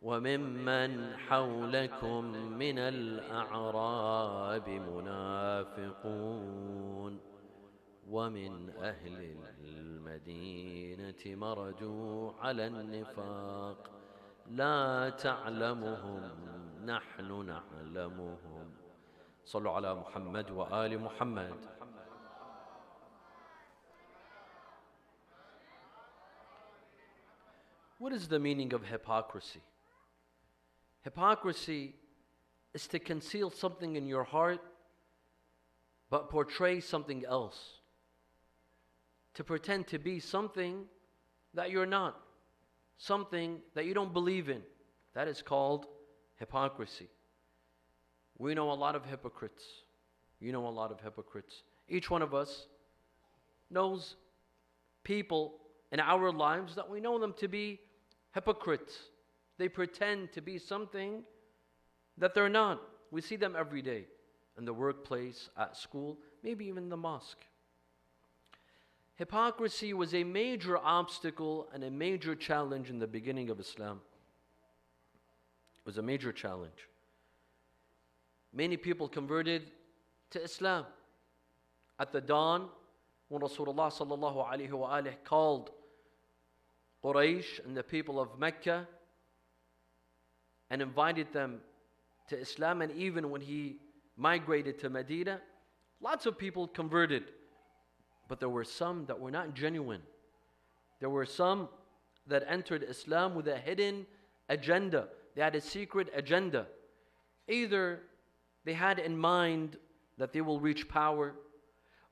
وممن حولكم من الأعراب منافقون ومن أهل المدينة مردوا على النفاق لا تعلمهم نحن نعلمهم. صلوا على محمد وآل محمد. What is the meaning of hypocrisy? Hypocrisy is to conceal something in your heart but portray something else. To pretend to be something that you're not, something that you don't believe in. That is called hypocrisy. We know a lot of hypocrites. You know a lot of hypocrites. Each one of us knows people in our lives that we know them to be hypocrites. They pretend to be something that they're not. We see them every day in the workplace, at school, maybe even in the mosque. Hypocrisy was a major obstacle and a major challenge in the beginning of Islam. It was a major challenge. Many people converted to Islam. At the dawn, when Rasulullah sallallahu alaihi wasallam called Quraysh and the people of Mecca and invited them to Islam, and even when he migrated to Medina, lots of people converted. But there were some that were not genuine. There were some that entered Islam with a hidden agenda. They had a secret agenda. Either they had in mind that they will reach power,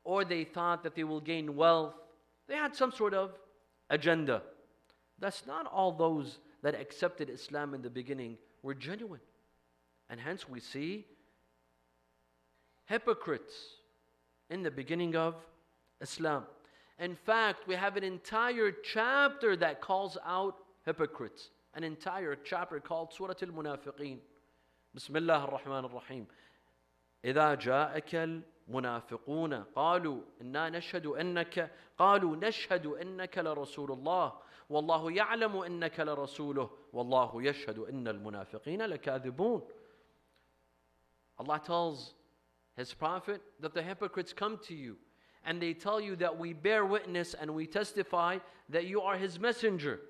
or they thought that they will gain wealth. They had some sort of agenda. Thus, not all those that accepted Islam in the beginning were genuine. And hence we see hypocrites in the beginning of Islam. In fact, we have an entire chapter that calls out hypocrites. An entire chapter called Surah Al-Munafiqeen. Bismillah ar-Rahman ar-Rahim. إذا جاءك المنافقون قالوا إنا نشهد إنك لرسول الله والله يعلم إنك لرسوله والله يشهد إن المنافقين لكاذبون. Allah tells His Prophet that the hypocrites come to you and they tell you that we bear witness and we testify that you are His messenger.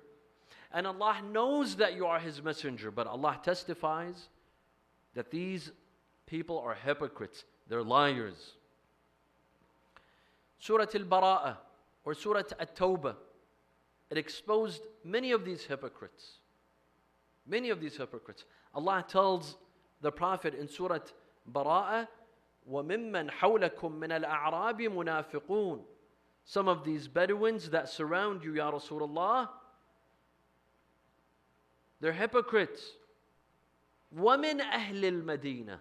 And Allah knows that you are His messenger, but Allah testifies that these people are hypocrites. They're liars. Surah Al-Bara'ah or Surah At-Tawbah, it exposed many of these hypocrites. Many of these hypocrites. Allah tells the Prophet in Surah Bara'ah, وَمِمَّنْ حَوْلَكُمْ مِنَ الْأَعْرَابِ مُنَافِقُونَ. Some of these Bedouins that surround you, Ya Rasulullah, they're hypocrites. وَمِنْ أَهْلِ الْمَدِينَةِ.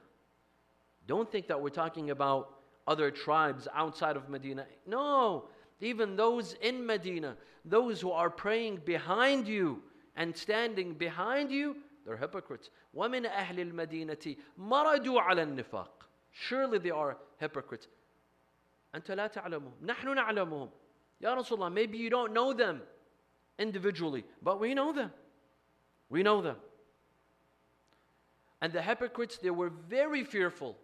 Don't think that we're talking about other tribes outside of Medina. No, even those in Medina, those who are praying behind you and standing behind you, they're hypocrites. وَمِنْ أَهْلِ الْمَدِينَةِ مَرَدُوا عَلَى النِّفَاقِ. Surely they are hypocrites. أَنْتَ لَا تَعْلَمُهُمْ نَحْنُ نَعْلَمُهُمْ. Ya Rasulullah, maybe you don't know them individually, but we know them. We know them. And the hypocrites, they were very fearful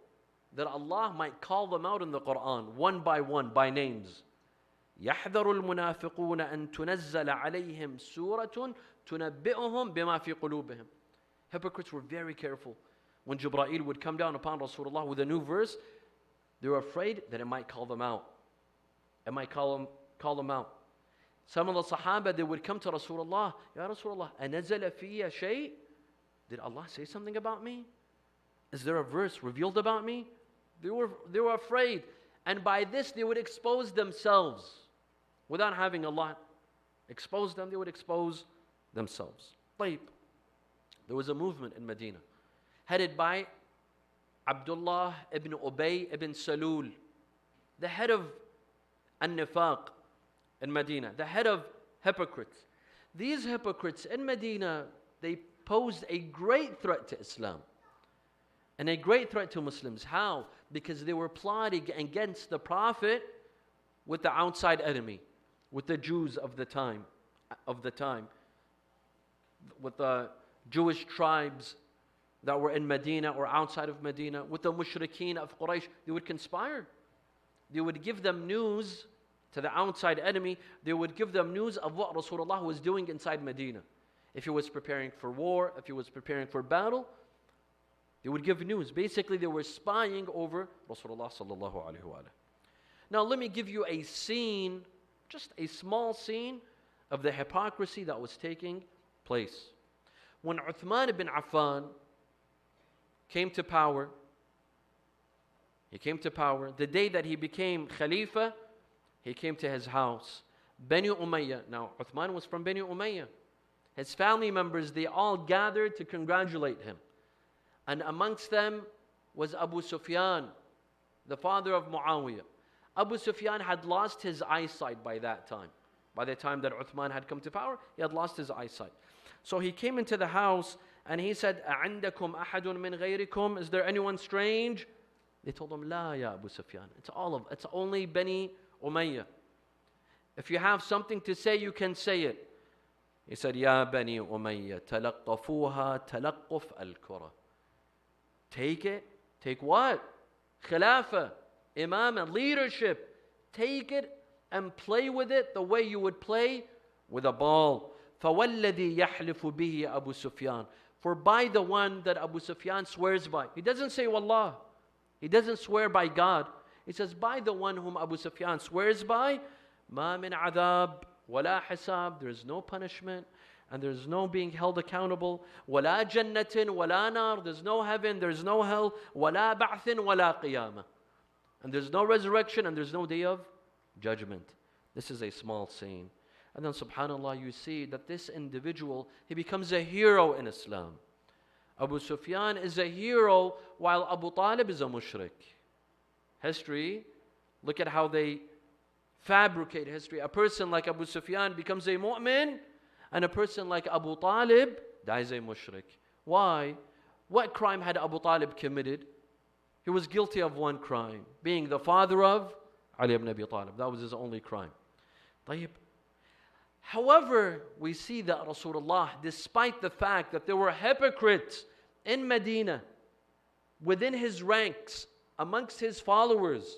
that Allah might call them out in the Quran, one by one, by names. يَحْذَرُ الْمُنَافِقُونَ أَن تُنَزَّلَ عَلَيْهِمْ سُورَةٌ تُنَبِّئُهُم بِمَا فِي قُلُوبِهِمْ. Hypocrites were very careful. When Jibreel would come down upon Rasulullah with a new verse, they were afraid that it might call them out. It might call them out. Some of the Sahaba, they would come to Rasulullah, Ya Rasulullah, أَنَزَلَ فِيَّ شَيْءٍ. Did Allah say something about me? Is there a verse revealed about me? They were afraid. And by this, they would expose themselves. Without having Allah expose them, they would expose themselves. طيب. There was a movement in Medina headed by Abdullah ibn Ubay ibn Salul, the head of An-Nifaq in Medina, the head of hypocrites. These hypocrites in Medina, they posed a great threat to Islam and a great threat to Muslims. How? Because they were plotting against the Prophet with the outside enemy, with the Jews of the time, with the Jewish tribes that were in Medina or outside of Medina, with the mushrikeen of Quraysh. They would conspire. They would give them news to the outside enemy. They would give them news of what Rasulullah was doing inside Medina. If he was preparing for war, if he was preparing for battle, they would give news. Basically, they were spying over Rasulullah sallallahu alaihi wasallam. Now, let me give you a scene, just a small scene of the hypocrisy that was taking place. When Uthman ibn Affan came to power, the day that he became Khalifa, he came to his house. Bani Umayyah, now Uthman was from Bani Umayyah. His family members, they all gathered to congratulate him. And amongst them was Abu Sufyan, the father of Muawiyah. Abu Sufyan had lost his eyesight by that time. By the time that Uthman had come to power, he had lost his eyesight. So he came into the house and he said, أَعِنْدَكُمْ أَحَدٌ مِّن غَيْرِكُمْ? Is there anyone strange? They told him, لَا يَا Abu Sufyan. It's only Bani Umayyah. If you have something to say, you can say it. He said, يَا بَنِي أُمَيَّةَ تَلَقَّفُوهَا تَلَقُّفْ الْكُرَةِ. Take it. Take what? Khilafah, imamah, leadership. Take it and play with it the way you would play with a ball. فَوَالَّذِي يَحْلِفُ بِهِ أَبُو سُفْيَانَ. For by the one that Abu Sufyan swears by. He doesn't say Wallah. He doesn't swear by God. He says, by the one whom Abu Sufyan swears by, مَا مِنْ عَذَابٍ وَلَا حِسَابٍ. There is no punishment and there is no being held accountable. وَلَا جَنَّةٍ وَلَا نَارٍ. There's no heaven, there's no hell. وَلَا بَعْثٍ وَلَا قِيَامَةٍ. And there's no resurrection and there's no day of judgment. This is a small scene. And then subhanAllah, you see that this individual, he becomes a hero in Islam. Abu Sufyan is a hero while Abu Talib is a mushrik. History, look at how they fabricate history. A person like Abu Sufyan becomes a mu'min, and a person like Abu Talib dies a mushrik. Why? What crime had Abu Talib committed? He was guilty of one crime, being the father of Ali ibn Abi Talib. That was his only crime. طيب. However, we see that Rasulullah, despite the fact that there were hypocrites in Medina, within his ranks, amongst his followers,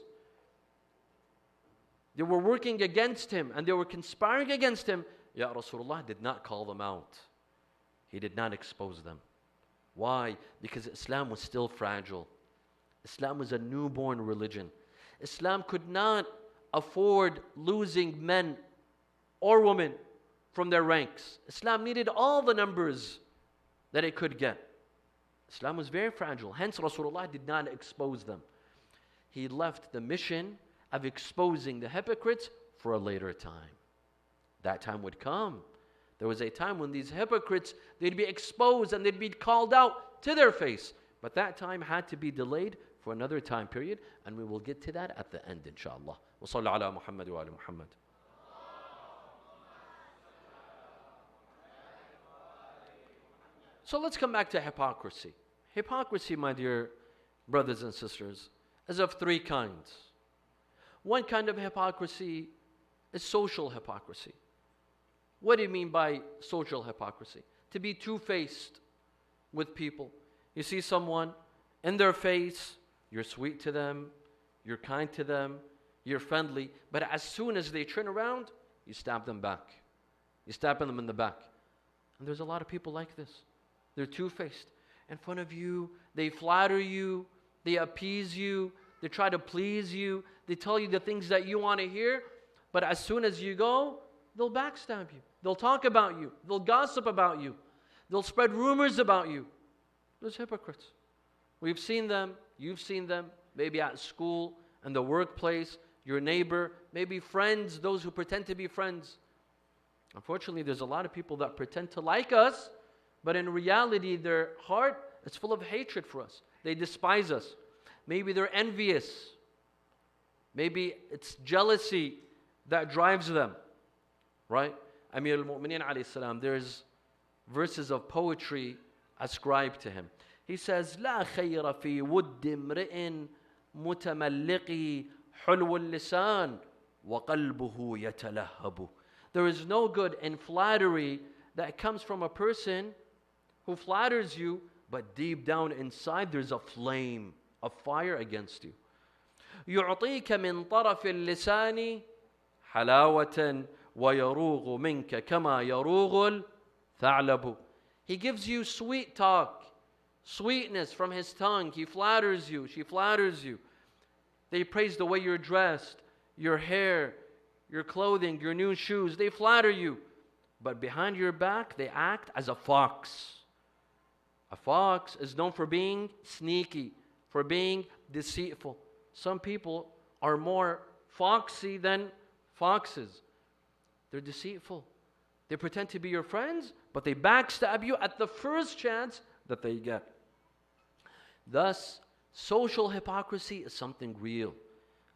they were working against him and they were conspiring against him, yet Rasulullah did not call them out. He did not expose them. Why? Because Islam was still fragile. Islam was a newborn religion. Islam could not afford losing men or women from their ranks. Islam needed all the numbers that it could get. Islam was very fragile. Hence, Rasulullah did not expose them. He left the mission of exposing the hypocrites for a later time. That time would come. There was a time when these hypocrites, they'd be exposed and they'd be called out to their face. But that time had to be delayed for another time period, and we will get to that at the end, inshallah. Wa sallu ala Muhammad wa ala Muhammad. So let's come back to hypocrisy. Hypocrisy, my dear brothers and sisters, is of three kinds. One kind of hypocrisy is social hypocrisy. What do you mean by social hypocrisy? To be two-faced with people. You see someone in their face, you're sweet to them, you're kind to them, you're friendly, but as soon as they turn around, you stab them back. You stab them in the back. And there's a lot of people like this. They're two-faced. In front of you, they flatter you, they appease you, they try to please you, they tell you the things that you want to hear, but as soon as you go, they'll backstab you. They'll talk about you. They'll gossip about you. They'll spread rumors about you. Those hypocrites. We've seen them, you've seen them, maybe at school, in the workplace, your neighbor, maybe friends, those who pretend to be friends. Unfortunately, there's a lot of people that pretend to like us, but in reality, their heart is full of hatred for us. They despise us. Maybe they're envious. Maybe it's jealousy that drives them. Right? Amir al-Mu'mineen alayhi salam, there's verses of poetry ascribed to him. He says, لا خير في ود امرئ متملق حلو اللسان وقلبه يتلهب. There is no good in flattery that comes from a person who flatters you, but deep down inside there's a flame of fire against you. يعطيك من طرف اللسان حلاوة ويروغ منك كما يروغ الثعلب. He gives you sweet talk, sweetness from his tongue. He flatters you, she flatters you. They praise the way you're dressed, your hair, your clothing, your new shoes. They flatter you. But behind your back, they act as a fox. A fox is known for being sneaky, for being deceitful. Some people are more foxy than foxes. They're deceitful. They pretend to be your friends, but they backstab you at the first chance that they get. Thus, social hypocrisy is something real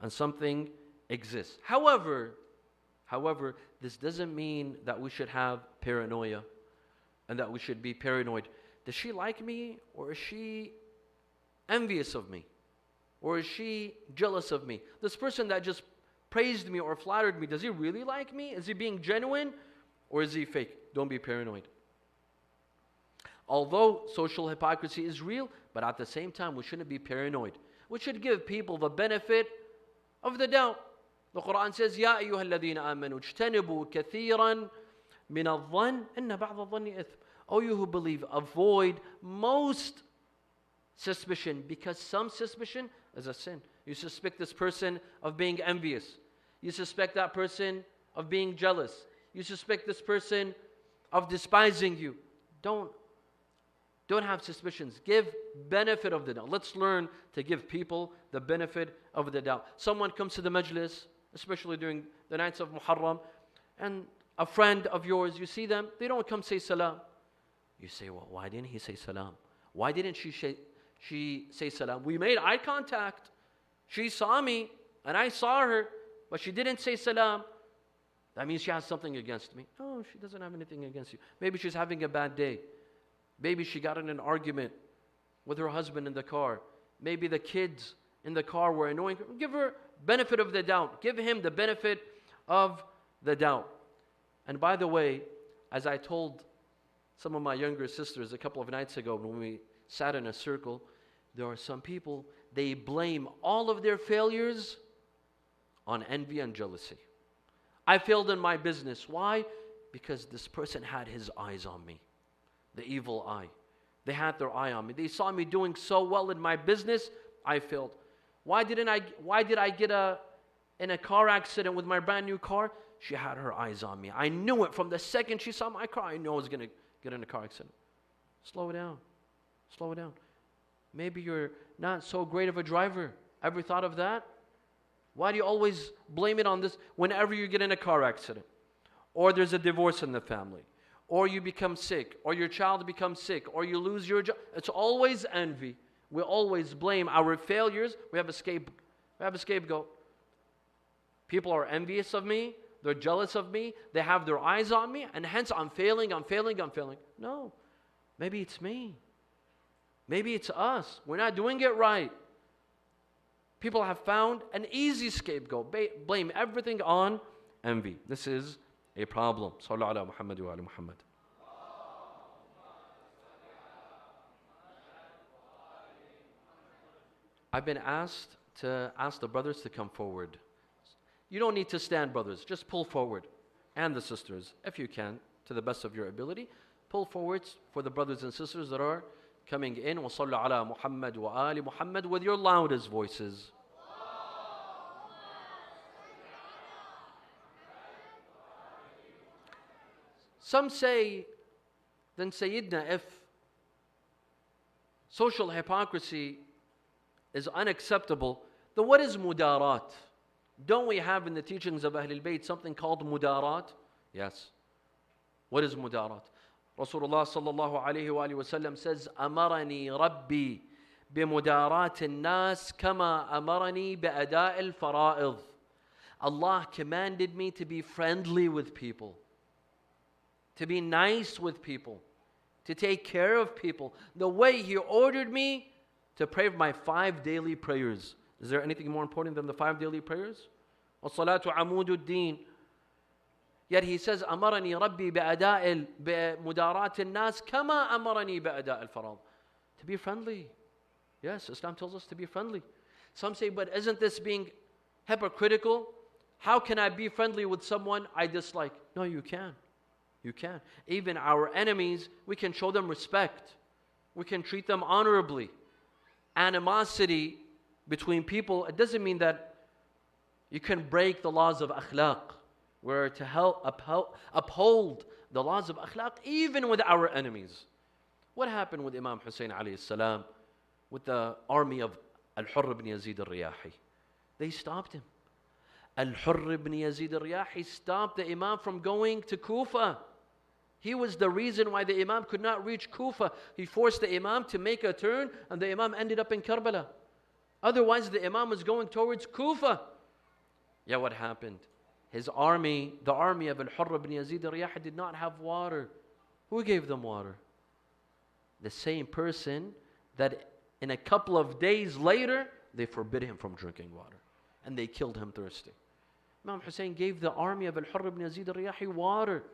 and something exists. However, this doesn't mean that we should have paranoia and that we should be paranoid. Does she like me, or is she envious of me? Or is she jealous of me? This person that just praised me or flattered me, does he really like me? Is he being genuine, or is he fake? Don't be paranoid. Although social hypocrisy is real, but at the same time, we shouldn't be paranoid. We should give people the benefit of the doubt. The Quran says, يَا أَيُّهَا الَّذِينَ آمَنُوا اجْتَنِبُوا كَثِيرًا مِنَ الظَّنِّ إِنَّ بَعْضَ الظَّنِّ إِثْمٌ. O you who believe, avoid most suspicion, because some suspicion is a sin. You suspect this person of being envious. You suspect that person of being jealous. You suspect this person of despising you. Don't have suspicions. Give benefit of the doubt. Let's learn to give people the benefit of the doubt. Someone comes to the majlis, especially during the nights of Muharram, and a friend of yours, you see them, they don't come say salam. You say, well, why didn't he say salam? Why didn't she say salam? We made eye contact. She saw me, and I saw her, but she didn't say salam. That means she has something against me. No, she doesn't have anything against you. Maybe she's having a bad day. Maybe she got in an argument with her husband in the car. Maybe the kids in the car were annoying her. Give her benefit of the doubt. Give him the benefit of the doubt. And by the way, as I told some of my younger sisters a couple of nights ago when we sat in a circle, there are some people, they blame all of their failures on envy and jealousy. I failed in my business. Why? Because this person had his eyes on me. The evil eye. They had their eye on me. They saw me doing so well in my business, I failed. Why did I get in a car accident with my brand new car? She had her eyes on me. I knew it from the second she saw my car. I knew I was going to get in a car accident. Slow down. Slow down. Maybe you're not so great of a driver. Ever thought of that? Why do you always blame it on this whenever you get in a car accident? Or there's a divorce in the family? Or you become sick? Or your child becomes sick? Or you lose your job? It's always envy. We always blame our failures. We have a scapegoat. People are envious of me. They're jealous of me. They have their eyes on me. And hence I'm failing. No. Maybe it's me. Maybe it's us. We're not doing it right. People have found an easy scapegoat. Blame everything on envy. This is a problem. Sallu ala Muhammad wa ala Muhammad. I've been asked to ask the brothers to come forward. You don't need to stand, brothers. Just pull forward. And the sisters, if you can, to the best of your ability. Pull forward for the brothers and sisters that are coming in. وَصَلُّ عَلَى مُحَمَّدٍ وَآلِ مُحَمَّدٍ with your loudest voices. Some say, then Sayyidina, if social hypocrisy is unacceptable, then what is mudarat? Don't we have in the teachings of Ahlul Bayt something called mudarat? Yes. What is mudarat? Rasulullah sallallahu alayhi wa sallam says, أمرني ربي بمدارات الناس كما أمرني بأداء الفرائض. Allah commanded me to be friendly with people, to be nice with people, to take care of people, the way He ordered me to pray my 5 daily prayers. Is there anything more important than the 5 daily prayers? وَالصَّلَاةُ عَمُودُ الدِّينِ. Yet he says, أمرني ربي بمداراة الناس كما أمرني بأداء الفرائض. To be friendly. Yes, Islam tells us to be friendly. Some say, but isn't this being hypocritical? How can I be friendly with someone I dislike? No, you can. You can. Even our enemies, we can show them respect. We can treat them honorably. Animosity between people, it doesn't mean that you can break the laws of akhlaq. We're to help uphold the laws of akhlaq even with our enemies. What happened with Imam Hussein alayhi salam, with the army of Al-Hurr ibn Yazid al-Riyahi? They stopped him. Al-Hurr ibn Yazid al-Riyahi stopped the Imam from going to Kufa. He was the reason why the Imam could not reach Kufa. He forced the Imam to make a turn, and the Imam ended up in Karbala. Otherwise, the Imam was going towards Kufa. Yeah, what happened? His army, the army of Al-Hurr ibn Yazid al-Riyahi, did not have water. Who gave them water? The same person that in a couple of days later, they forbid him from drinking water. And they killed him thirsty. Imam Hussein gave the army of Al-Hurr ibn Yazid al-Riyahi water.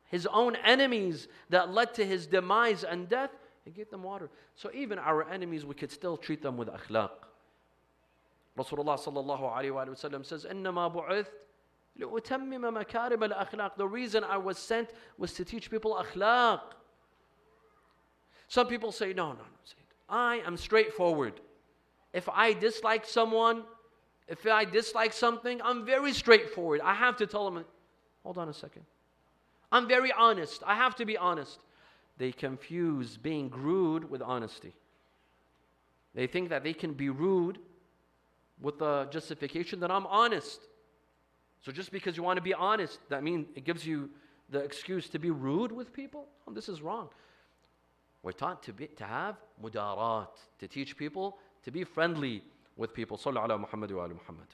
His own enemies that led to his demise and death, he gave them water. So even our enemies, we could still treat them with akhlaq. Rasulullah sallallahu alayhi wa sallam says, إِنَّمَا بُعِثْتُ لِأُتَمِّمَ مَكَارِمَ الْأَخْلَاقِ. The reason I was sent was to teach people akhlaq. Some people say, no. I am straightforward. If I dislike someone, if I dislike something, I'm very straightforward. I have to tell them, hold on a second. I'm very honest. I have to be honest. They confuse being rude with honesty. They think that they can be rude with the justification that I'm honest. So just because you want to be honest, that means it gives you the excuse to be rude with people? Oh, this is wrong. We're taught to have mudarat, to teach people to be friendly with people. Sallu ala Muhammad wa ala Muhammad.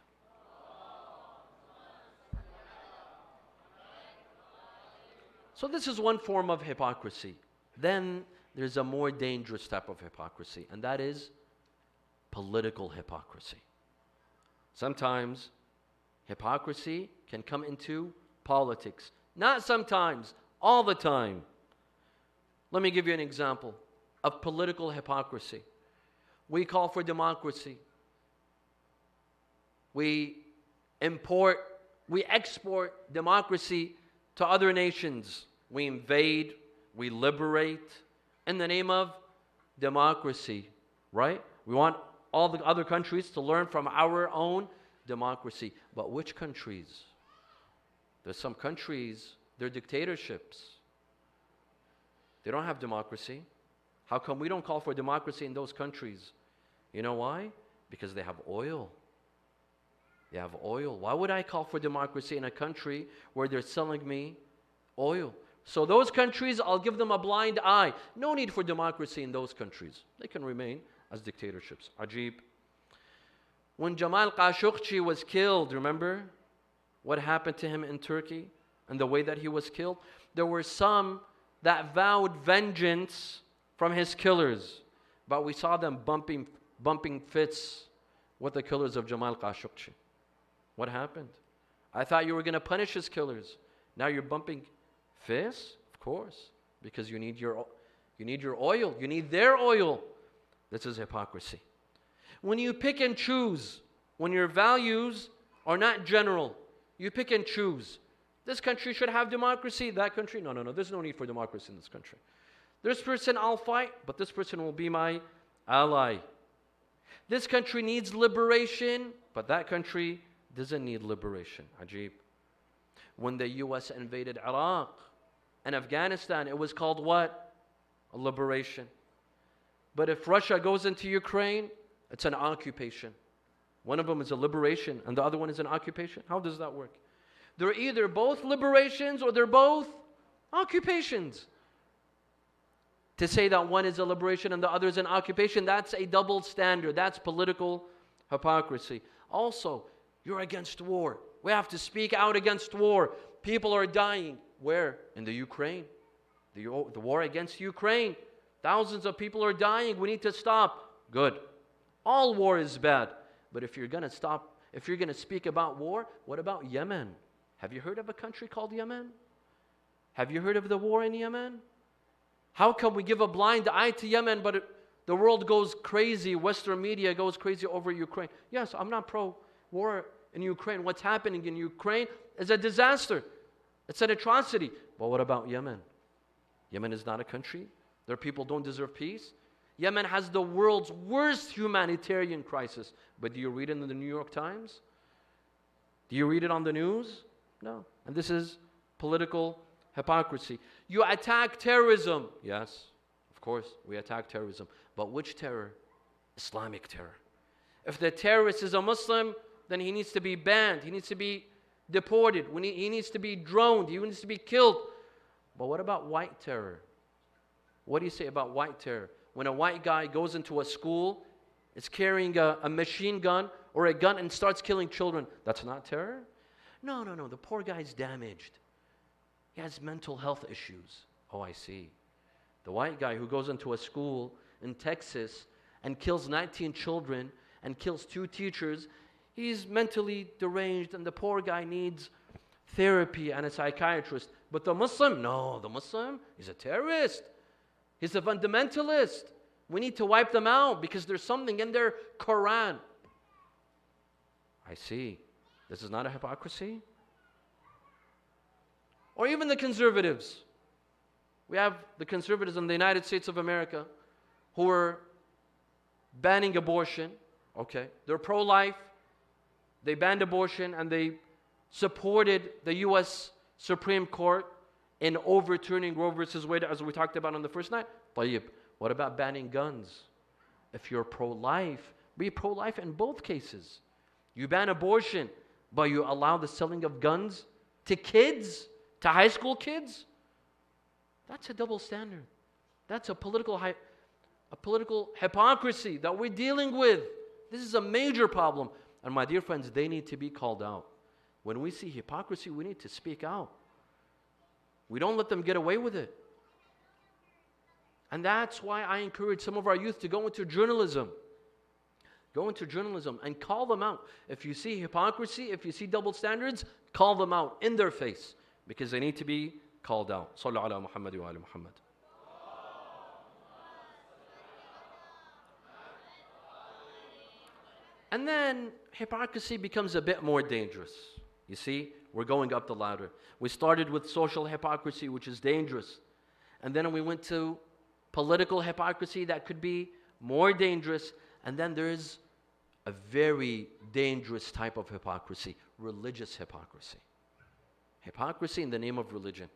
So this is one form of hypocrisy. Then there's a more dangerous type of hypocrisy, and that is political hypocrisy. Sometimes hypocrisy can come into politics. Not sometimes, all the time. Let me give you an example of political hypocrisy. We call for democracy. We export democracy to other nations. We invade, we liberate in the name of democracy, right? We want all the other countries to learn from our own democracy. But which countries? There's some countries, they're dictatorships. They don't have democracy. How come we don't call for democracy in those countries? You know why? Because they have oil. They have oil. Why would I call for democracy in a country where they're selling me oil? So those countries, I'll give them a blind eye. No need for democracy in those countries. They can remain as dictatorships. Ajib. When Jamal Khashoggi was killed, remember what happened to him in Turkey and the way that he was killed? There were some that vowed vengeance from his killers, but we saw them bumping fists with the killers of Jamal Khashoggi. What happened? I thought you were going to punish his killers. Now you're bumping fists? Of course, because you need your oil. You need their oil. This is hypocrisy. When you pick and choose, when your values are not general, you pick and choose. This country should have democracy, that country, no. There's no need for democracy in this country. This person I'll fight, but this person will be my ally. This country needs liberation, but that country doesn't need liberation. Ajib. When the US invaded Iraq and Afghanistan, it was called what? A liberation. But if Russia goes into Ukraine, it's an occupation. One of them is a liberation and the other one is an occupation. How does that work? They're either both liberations or they're both occupations. To say that one is a liberation and the other is an occupation, that's a double standard. That's political hypocrisy. Also, you're against war. We have to speak out against war. People are dying. Where? In the Ukraine. The war against Ukraine. Thousands of people are dying. We need to stop. Good. All war is bad. But if you're going to speak about war, what about Yemen? Have you heard of a country called Yemen? Have you heard of the war in Yemen? How come we give a blind eye to Yemen, but the world goes crazy, Western media goes crazy over Ukraine? Yes, I'm not pro-war in Ukraine. What's happening in Ukraine is a disaster. It's an atrocity. But what about Yemen? Yemen is not a country. Their people don't deserve peace. Yemen has the world's worst humanitarian crisis. But do you read it in the New York Times? Do you read it on the news? No. And this is political hypocrisy. You attack terrorism. Yes, of course, we attack terrorism. But which terror? Islamic terror. If the terrorist is a Muslim, then he needs to be banned. He needs to be deported. He needs to be droned. He needs to be killed. But what about white terror? What do you say about white terror? When a white guy goes into a school, is carrying a machine gun or a gun and starts killing children, that's not terror? No. The poor guy's damaged. He has mental health issues. Oh, I see. The white guy who goes into a school in Texas and kills 19 children and kills 2 teachers, he's mentally deranged, and the poor guy needs therapy and a psychiatrist. But the Muslim, no, the Muslim, he's a terrorist. He's a fundamentalist. We need to wipe them out because there's something in their Quran. I see. This is not a hypocrisy? Or even the conservatives. We have the conservatives in the United States of America who are banning abortion. Okay, they're pro-life. They banned abortion and they supported the U.S. Supreme Court in overturning Roe versus Wade, as we talked about on the first night. طيب, what about banning guns? If you're pro-life, be pro-life in both cases. You ban abortion, but you allow the selling of guns to kids, to high school kids? That's a double standard. That's a political hypocrisy that we're dealing with. This is a major problem. And my dear friends, they need to be called out. When we see hypocrisy, we need to speak out. We don't let them get away with it. And that's why I encourage some of our youth to go into journalism. Go into journalism and call them out. If you see hypocrisy, if you see double standards, call them out in their face, because they need to be called out. Sallu ala Muhammad wa ala Muhammad. And then hypocrisy becomes a bit more dangerous. You see, we're going up the ladder. We started with social hypocrisy, which is dangerous. And then we went to political hypocrisy that could be more dangerous. And then there is a very dangerous type of hypocrisy, religious hypocrisy. Hypocrisy in the name of religion.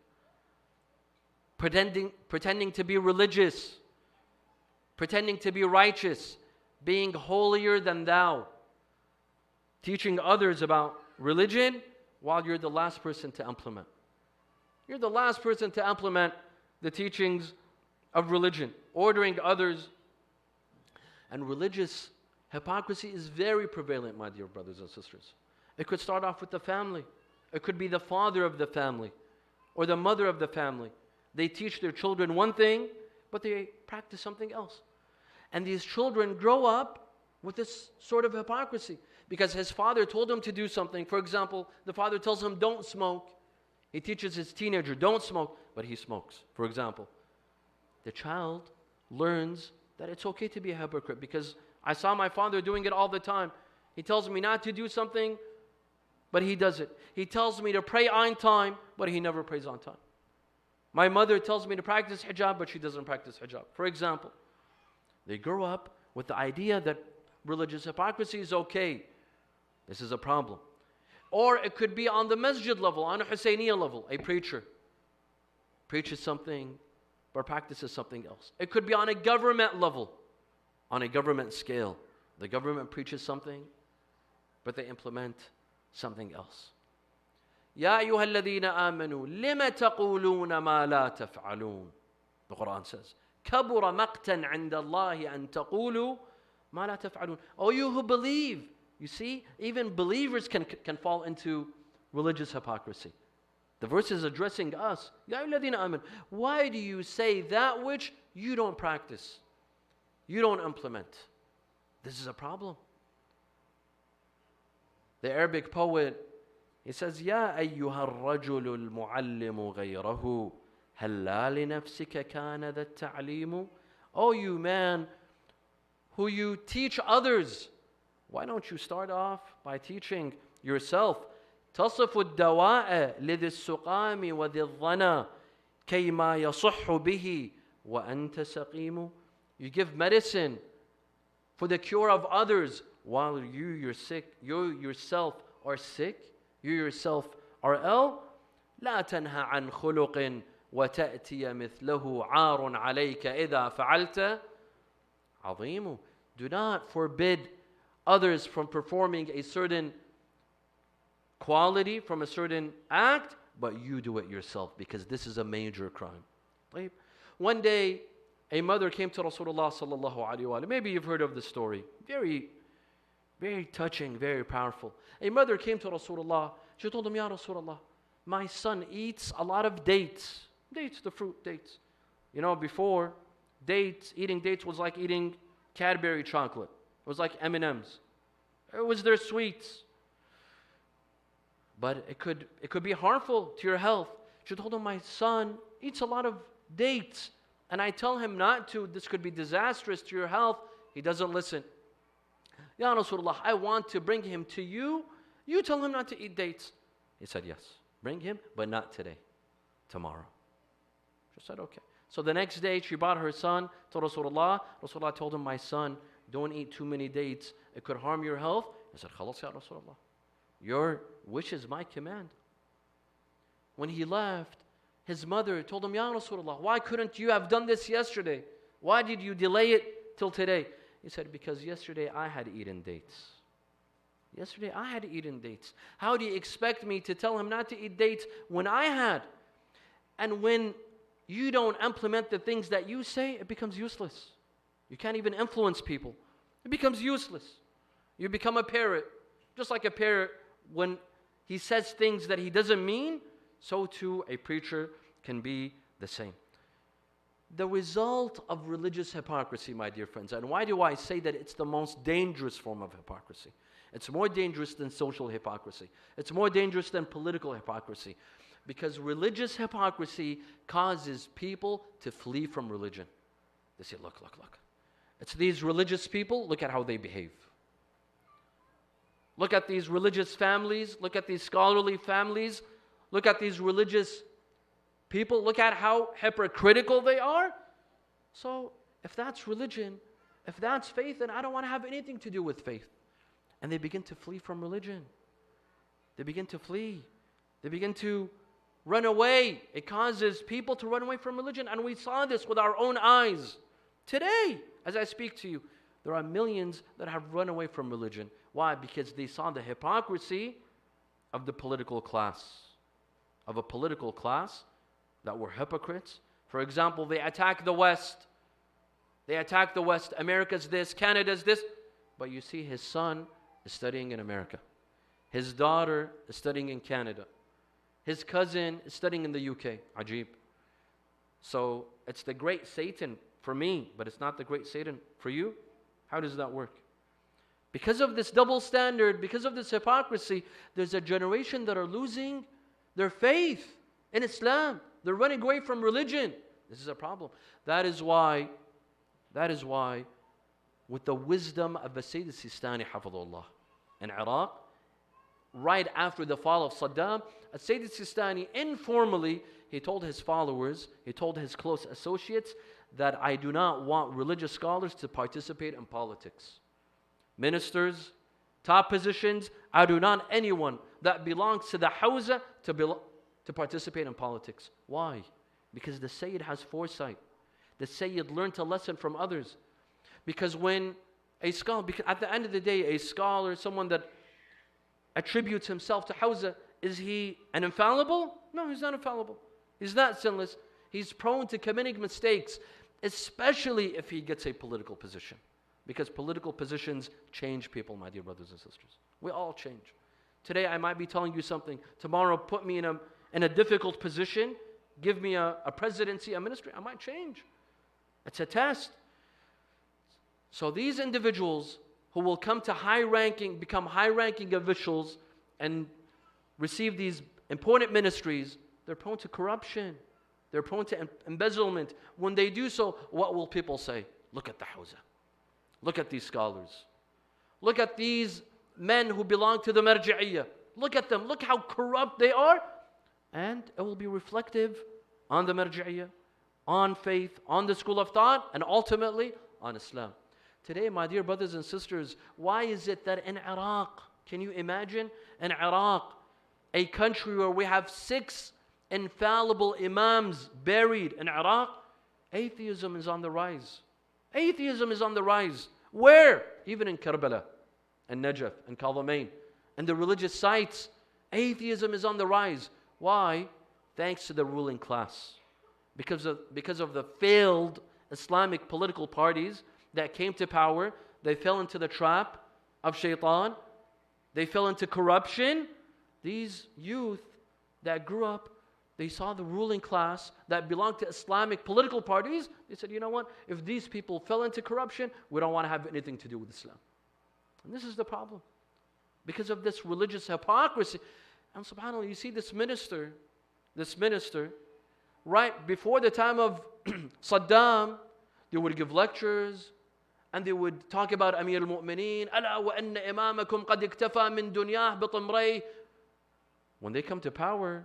Pretending to be religious, pretending to be righteous, being holier than thou, teaching others about religion while you're the last person to implement. You're the last person to implement the teachings of religion, ordering others. And religious hypocrisy is very prevalent, my dear brothers and sisters. It could start off with the family. It could be the father of the family or the mother of the family. They teach their children one thing, but they practice something else. And these children grow up with this sort of hypocrisy because his father told him to do something. For example, the father tells him, don't smoke. He teaches his teenager, don't smoke, but he smokes, for example. The child learns that it's okay to be a hypocrite because I saw my father doing it all the time. He tells me not to do something, but he does it. He tells me to pray on time, but he never prays on time. My mother tells me to practice hijab, but she doesn't practice hijab. For example, they grow up with the idea that religious hypocrisy is okay. This is a problem. Or it could be on the masjid level, on a Husseiniya level. A preacher preaches something, but practices something else. It could be on a government level, on a government scale. The government preaches something, but they implement something else. يَا أَيُّهَا الَّذِينَ آمَنُوا لِمَ تَقُولُونَ مَا لَا تَفْعَلُونَ. The Quran says, كَبُرَ مَقْتًا عِنْدَ اللَّهِ أَن تَقُولُوا مَا لَا تَفْعَلُونَ. Oh, you who believe. You see, even believers can fall into religious hypocrisy. The verse is addressing us. يَا أَيُّهَا الَّذِينَ آمَنُوا. Why do you say that which you don't practice? You don't implement. This is a problem. The Arabic poet, He says, يا أيها الرجل المعلم غيره هلا لنفسك كان ذا التعليم. Oh, you man who you teach others, why don't you start off by teaching yourself? تصف الدواء لذي السقام وذي الظنا كيما يصح به وأنت سقيم. You give medicine for the cure of others while you yourself are sick, you yourself are ill. لا تنهى عن خلق وتأتي مثله عار عليك إذا فعلت عظيم. Do not forbid others from performing a certain quality, from a certain act, but you do it yourself, because this is a major crime. One day, a mother came to Rasulullah sallallahu alaihi wasallam. Maybe you've heard of the story. Very, very touching, very powerful. A mother came to Rasulullah. She told him, Ya Rasulullah, my son eats a lot of dates. Dates, the fruit, dates. You know, before, eating dates was like eating Cadbury chocolate. It was like M&Ms. It was their sweets. But it could be harmful to your health. She told him, my son eats a lot of dates, and I tell him not to. This could be disastrous to your health. He doesn't listen. Ya Rasulullah, I want to bring him to you. You tell him not to eat dates. He said, yes, bring him, but not today, tomorrow. She said, okay. So the next day, she brought her son to Rasulullah. Rasulullah told him, my son, don't eat too many dates. It could harm your health. He said, Khalas ya Rasulullah. Your wish is my command. When he left, his mother told him, Ya Rasulullah, why couldn't you have done this yesterday? Why did you delay it till today? He said, because yesterday I had eaten dates. Yesterday I had eaten dates. How do you expect me to tell him not to eat dates when I had? And when you don't implement the things that you say, it becomes useless. You can't even influence people. It becomes useless. You become a parrot. Just like a parrot, when he says things that he doesn't mean, so too a preacher can be the same. The result of religious hypocrisy, my dear friends, and why do I say that it's the most dangerous form of hypocrisy? It's more dangerous than social hypocrisy. It's more dangerous than political hypocrisy. Because religious hypocrisy causes people to flee from religion. They say, look. It's these religious people, look at how they behave. Look at these religious families, look at these scholarly families, look at these religious people, look at how hypocritical they are. So if that's religion, if that's faith, then I don't want to have anything to do with faith. And they begin to flee from religion. They begin to flee. They begin to run away. It causes people to run away from religion. And we saw this with our own eyes. Today, as I speak to you, there are millions that have run away from religion. Why? Because they saw the hypocrisy of the political class. Of a political class that were hypocrites. For example, they attack the West. They attack the West. America's this, Canada's this. But you see his son is studying in America. His daughter is studying in Canada. His cousin is studying in the UK. Ajib. So it's the great Satan for me, but it's not the great Satan for you. How does that work? Because of this double standard, because of this hypocrisy, there's a generation that are losing their faith in Islam. They're running away from religion. This is a problem. That is why, with the wisdom of Sayyid al-Sistani, hafidhullah, in Iraq, right after the fall of Saddam, Sayyid al-Sistani, informally, he told his followers, he told his close associates, that I do not want religious scholars to participate in politics. Ministers, top positions, I do not anyone that belongs to the Hawza to participate in politics. Why? Because the Sayyid has foresight. The Sayyid learned a lesson from others. Because when a scholar, because at the end of the day, a scholar, someone that attributes himself to Hawza, is he an infallible? No, he's not infallible. He's not sinless. He's prone to committing mistakes, especially if he gets a political position. Because political positions change people, my dear brothers and sisters. We all change. Today I might be telling you something. Tomorrow put me in a difficult position. Give me a presidency, a ministry. I might change. It's a test. So these individuals who will come to become high-ranking officials and receive these important ministries, they're prone to corruption. They're prone to embezzlement. When they do so, what will people say? Look at the Hawza. Look at these scholars. Look at these men who belong to the Marji'iyah. Look at them. Look how corrupt they are. And it will be reflective on the Marji'iyah, on faith, on the school of thought, and ultimately on Islam. Today, my dear brothers and sisters, why is it that in Iraq, can you imagine? In Iraq, a country where we have 6 infallible imams buried in Iraq, atheism is on the rise. Atheism is on the rise. Where? Even in Karbala, and Najaf, and Qazwini, and the religious sites, atheism is on the rise. Why? Thanks to the ruling class. Because of the failed Islamic political parties that came to power, they fell into the trap of shaitan. They fell into corruption. These youth that grew up, they saw the ruling class that belonged to Islamic political parties. They said, you know what? If these people fell into corruption, we don't want to have anything to do with Islam. And this is the problem. Because of this religious hypocrisy. And subhanAllah, you see this minister, right before the time of Saddam, they would give lectures and they would talk about Amir al-Mu'mineen. أَلَا وَأَنَّ إِمَامَكُمْ قَدْ اكْتَفَى مِن دُنْيَاهِ بِطِمْرَيْهِ. When they come to power,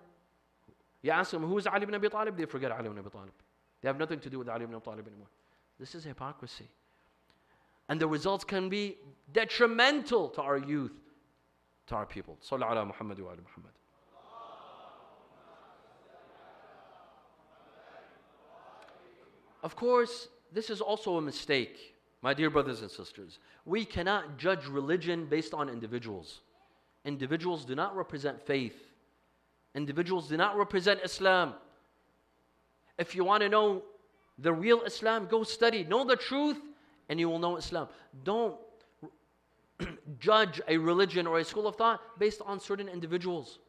you ask them, who is Ali ibn Abi Talib? They forget Ali ibn Abi Talib. They have nothing to do with Ali ibn Abi Talib anymore. This is hypocrisy. And the results can be detrimental to our youth, to our people. Sallu ala Muhammad wa ala Muhammad. Of course, this is also a mistake, my dear brothers and sisters. We cannot judge religion based on individuals. Individuals do not represent faith. Individuals do not represent Islam. If you want to know the real Islam, go study. Know the truth and you will know Islam. Don't judge a religion or a school of thought based on certain individuals.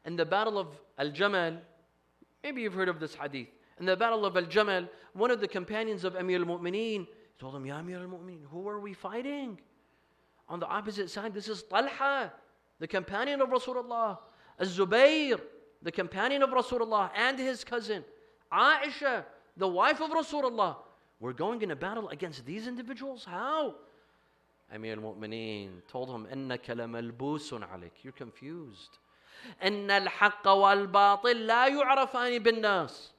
In the battle of Al-Jamal, maybe you've heard of this hadith. In the battle of Al-Jamal, one of the companions of Amir al-Mu'mineen told him, Ya Amir al-Mu'mineen, who are we fighting? On the opposite side, this is Talha, the companion of Rasulullah. Az-Zubayr, the companion of Rasulullah, and his cousin. Aisha, the wife of Rasulullah. We're going in a battle against these individuals? How? Amir al-Mu'mineen told him, إِنَّكَ لَمَلْبُوسٌ عَلَيْكَ. You're confused. إِنَّ الْحَقَّ وَالْبَاطِلَ لَا يُعْرَفَانِ بِالنَّاسِ.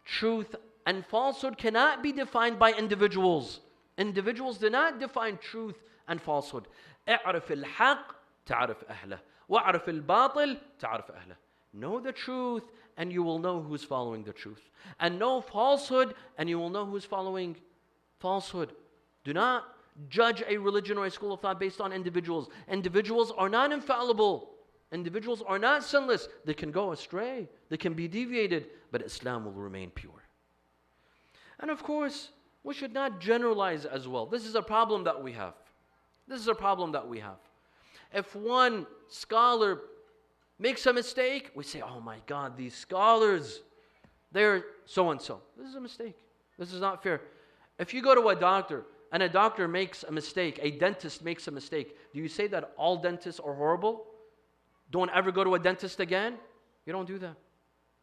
Truth and falsehood cannot be defined by individuals. Individuals do not define truth and falsehood. اعرف الحق تعرف أهله وَاعْرِفِ الْبَاطِلِ تَعْرِفْ أَهْلَهُ. Know the truth and you will know who's following the truth. And know falsehood and you will know who's following falsehood. Do not judge a religion or a school of thought based on individuals. Individuals are not infallible. Individuals are not sinless. They can go astray. They can be deviated. But Islam will remain pure. And of course, we should not generalize as well. This is a problem that we have. If one scholar makes a mistake, we say, oh my God, these scholars, they're so-and-so. This is a mistake. This is not fair. If you go to a doctor and a doctor makes a mistake, a dentist makes a mistake, do you say that all dentists are horrible? Don't ever go to a dentist again? You don't do that.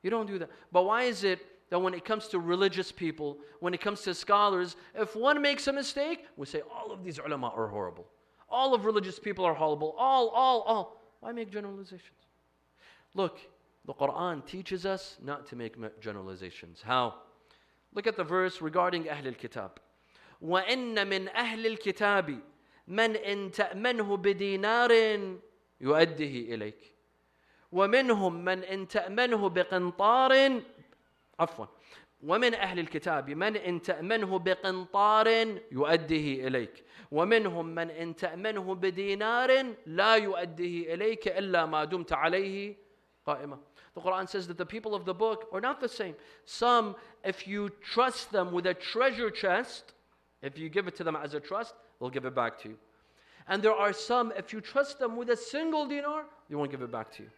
You don't do that. But why is it that when it comes to religious people, when it comes to scholars, if one makes a mistake, we say all of these ulama are horrible. All of religious people are horrible. All. Why make generalizations? Look, the Quran teaches us not to make generalizations. How? Look at the verse regarding Ahl al-Kitab. وَإِنَّ مِنْ أَهْلِ الْكِتَابِ مَنْ إِن تَأْمَنْهُ بِدِينَارٍ يُؤَدِّهِ إِلَيْكَ وَمِنْهُمْ مَنْ إِن تَأْمَنْهُ بِقِنْطَارٍ ومن أهل الكتاب من إن تأمنه بقنطار يؤديه إليك ومنهم من إن تأمنه بدينار لا يؤديه إليك إلا ما دمت عليه قائما. The Quran says that the people of the book are not the same. Some, if you trust them with a treasure chest, if you give it to them as a trust, they'll give it back to you. And there are some, if you trust them with a single dinar, they won't give it back to you.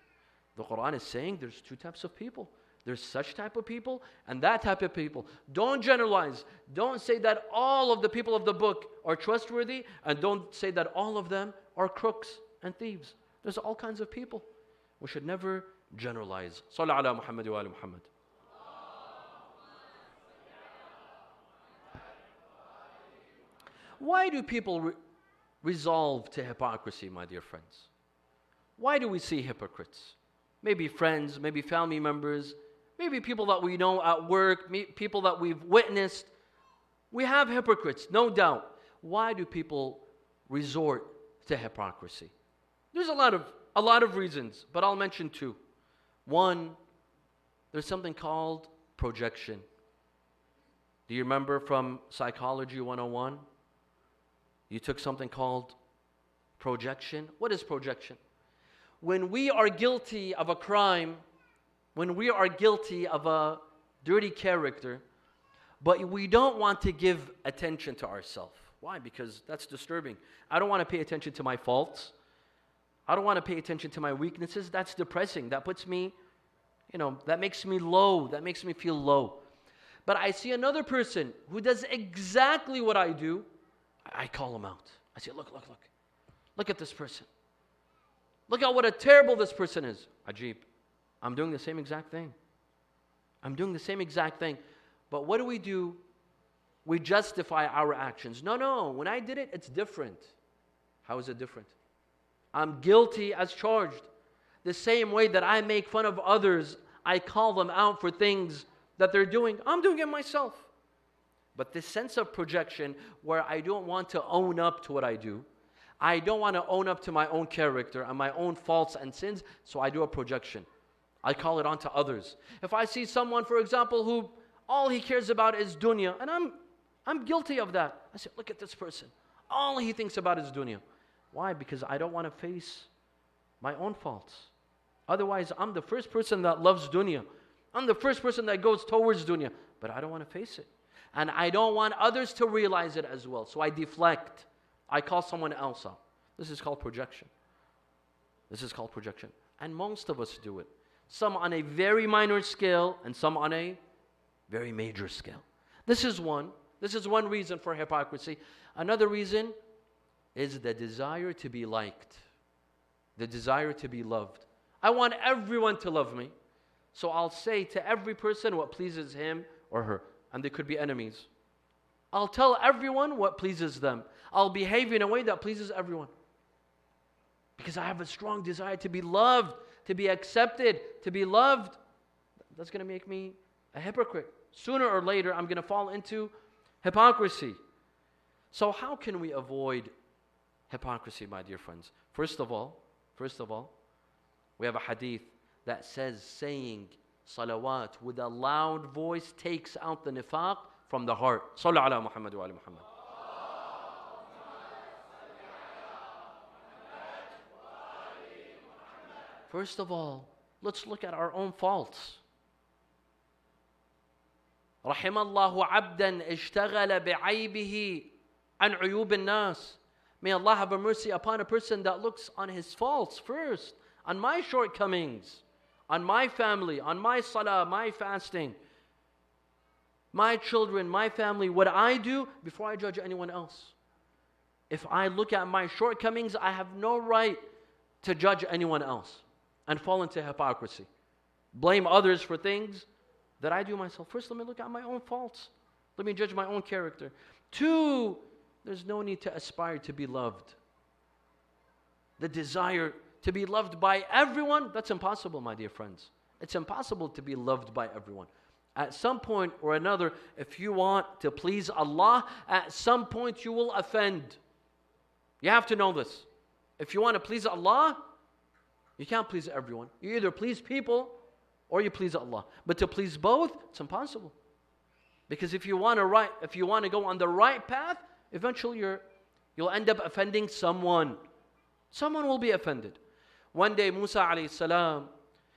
The Quran is saying there's two types of people. There's such type of people and that type of people. Don't generalize. Don't say that all of the people of the book are trustworthy, and don't say that all of them are crooks and thieves. There's all kinds of people. We should never generalize. Sallu ala Muhammad wa ali Muhammad. Why do people resolve to hypocrisy, my dear friends? Why do we see hypocrites? Maybe friends, maybe family members, maybe people that we know at work, people that we've witnessed. We have hypocrites, no doubt. Why do people resort to hypocrisy? There's a lot of reasons, but I'll mention two. One, there's something called projection. Do you remember from Psychology 101? You took something called projection. What is projection? When we are guilty of a crime, when we are guilty of a dirty character, but we don't want to give attention to ourselves. Why? Because that's disturbing. I don't want to pay attention to my faults. I don't want to pay attention to my weaknesses. That's depressing. That puts me, that makes me low. That makes me feel low. But I see another person who does exactly what I do. I call him out. I say, look. Look at this person. Look at what a terrible this person is. Ajib. I'm doing the same exact thing. But what do? We justify our actions. No. When I did it, it's different. How is it different? I'm guilty as charged. The same way that I make fun of others, I call them out for things that they're doing. I'm doing it myself. But this sense of projection where I don't want to own up to what I do, I don't want to own up to my own character and my own faults and sins, so I do a projection. I call it onto others. If I see someone, for example, who all he cares about is dunya, and I'm guilty of that. I say, look at this person. All he thinks about is dunya. Why? Because I don't want to face my own faults. Otherwise, I'm the first person that loves dunya. I'm the first person that goes towards dunya. But I don't want to face it. And I don't want others to realize it as well. So I deflect. I call someone else out. This is called projection. And most of us do it. Some on a very minor scale and some on a very major scale. This is one reason for hypocrisy. Another reason is the desire to be liked. The desire to be loved. I want everyone to love me. So I'll say to every person what pleases him or her. And they could be enemies. I'll tell everyone what pleases them. I'll behave in a way that pleases everyone. Because I have a strong desire to be loved, to be accepted, to be loved. That's going to make me a hypocrite. Sooner or later, I'm going to fall into hypocrisy. So how can we avoid hypocrisy, my dear friends? First of all, we have a hadith that says saying salawat with a loud voice takes out the nifaq from the heart. Sallu ala Muhammad wa ali Muhammad. First of all, let's look at our own faults. رحم الله عبدا اشتغل بعيبه عن عيوب الناس. May Allah have a mercy upon a person that looks on his faults first, on my shortcomings, on my family, on my salah, my fasting, my children, my family, what I do before I judge anyone else. If I look at my shortcomings, I have no right to judge anyone else and fall into hypocrisy. Blame others for things that I do myself. First, let me look at my own faults. Let me judge my own character. Two, there's no need to aspire to be loved. The desire to be loved by everyone, that's impossible, my dear friends. It's impossible to be loved by everyone. At some point or another, if you want to please Allah, at some point you will offend. You have to know this. If you want to please Allah, you can't please everyone. You either please people or you please Allah. But to please both, it's impossible. Because if you want to go on the right path, eventually you'll end up offending someone. Someone will be offended. One day Musa alayhi salam,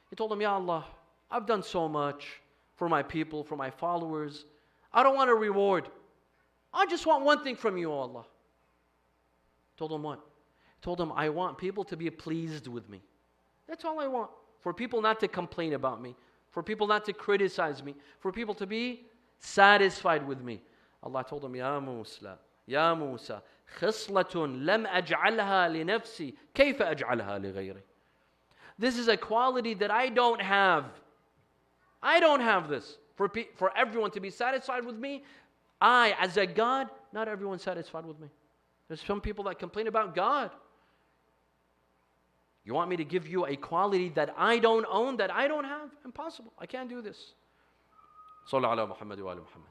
he told him, Ya Allah, I've done so much for my people, for my followers. I don't want a reward. I just want one thing from you, O Allah. Told him what? Told him, I want people to be pleased with me. That's all I want. For people not to complain about me. For people not to criticize me. For people to be satisfied with me. Allah told him, Ya Musa, خصلة لم أجعلها لنفسي كيف أجعلها لغيري. This is a quality that I don't have. I don't have this. For everyone to be satisfied with me, I, as a God, not everyone's satisfied with me. There's some people that complain about God. You want me to give you a quality that I don't own, that I don't have? Impossible. I can't do this. Sallu ala Muhammad wa ala Muhammad.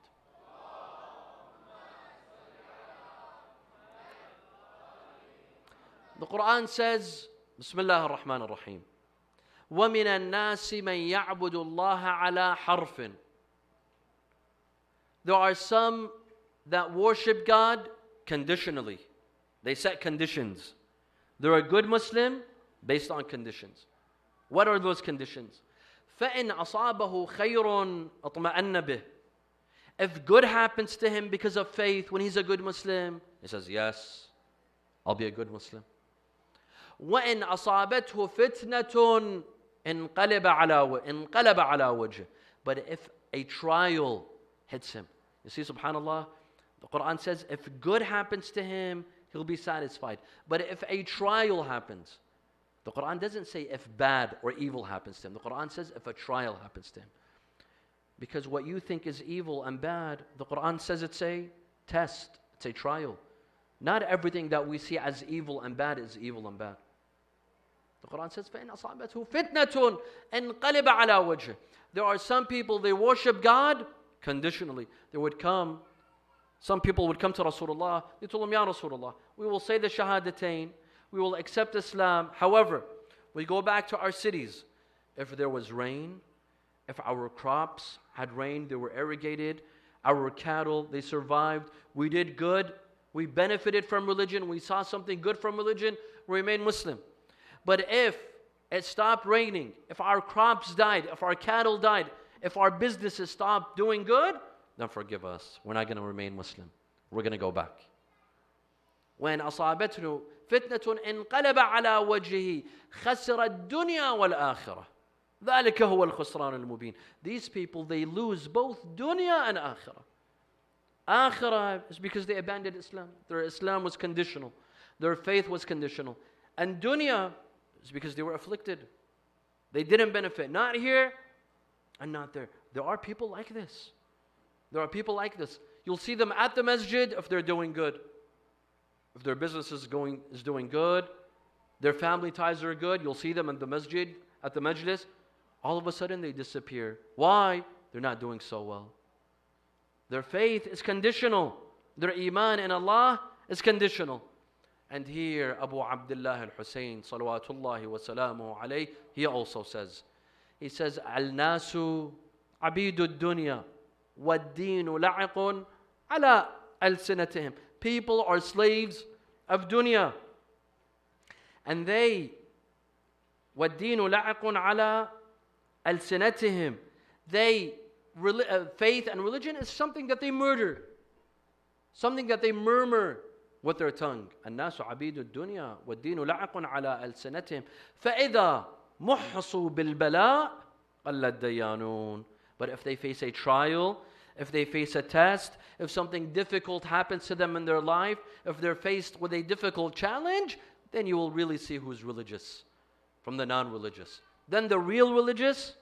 The Quran says, Bismillah ar-Rahman ar-Rahim. وَمِنَ النَّاسِ مَنْ يَعْبُدُ اللَّهَ عَلَى حَرْفٍ. There are some that worship God conditionally. They set conditions. They're a good Muslim based on conditions. What are those conditions? فَإِنْ أَصَابَهُ خَيْرٌ أَطْمَأَنَّ بِهِ. If good happens to him because of faith, when he's a good Muslim, he says, yes, I'll be a good Muslim. وَإِنْ أَصَابَتْهُ فِتْنَةٌ انقلب على وجهه. But if a trial hits him, you see, subhanAllah, the Quran says if good happens to him, he'll be satisfied. But if a trial happens, the Quran doesn't say if bad or evil happens to him. The Quran says if a trial happens to him. Because what you think is evil and bad, the Quran says it's a test, it's a trial. Not everything that we see as evil and bad is evil and bad. The Quran says, فَإِنْ أَصَابَتْهُ فِتْنَةٌ انقلب على وجهه. There are some people, they worship God conditionally. Some people would come to Rasulullah. They told him, Ya Rasulullah, we will say the Shahadatain, we will accept Islam. However, we go back to our cities. If there was rain, if our crops had rain, they were irrigated, our cattle, they survived, we did good, we benefited from religion, we saw something good from religion, we remain Muslim. But if it stopped raining, if our crops died, if our cattle died, if our businesses stopped doing good, then forgive us. We're not going to remain Muslim. We're going to go back. When أصابته فتنة انقلب على وجهه خسر الدنيا والآخرة. ذلك هو الخسران المبين. These people, they lose both dunya and akhirah. Akhirah is because they abandoned Islam. Their Islam was conditional. Their faith was conditional. And dunya is because they were afflicted. They didn't benefit. Not here and not there. There are people like this. There are people like this. You'll see them at the masjid if they're doing good. If their business is doing good, their family ties are good, you'll see them in the masjid, at the majlis. All of a sudden they disappear. Why? They're not doing so well. Their faith is conditional. Their iman in Allah is conditional. And here Abu Abdullah al-Hussein salawatullahi wa salamuhu alayhi, he also says, he says, Al-nasu abidu dunya wad-deenu la'iqun ala al-sinatihim. People are slaves of dunya. And they, wad-deenu la'iqun ala al-sinatihim. Faith and religion is something that they murder. Something that they murmur with their tongue. الناس عبيد الدنيا والدين لعق على ألسنتهم فإذا محصوا بالبلاء قل الديانون. But if they face a trial, if they face a test, if something difficult happens to them in their life, if they're faced with a difficult challenge, then you will really see who's religious from the non-religious. Then the real religious,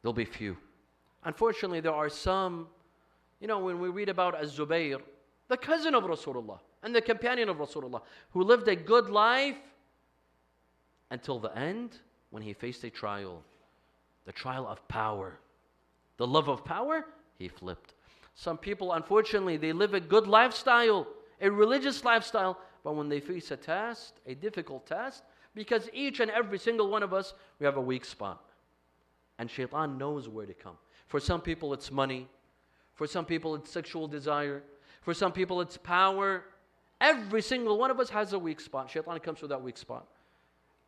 there'll be few. Unfortunately, there are some, when we read about Az-Zubayr, the cousin of Rasulullah and the companion of Rasulullah, who lived a good life until the end when he faced a trial. The trial of power. The love of power, he flipped. Some people, unfortunately, they live a good lifestyle, a religious lifestyle, but when they face a test, a difficult test, because each and every single one of us, we have a weak spot. And shaitan knows where to come. For some people, it's money. For some people, it's sexual desire. For some people, it's power. Every single one of us has a weak spot. Shaitan comes with that weak spot.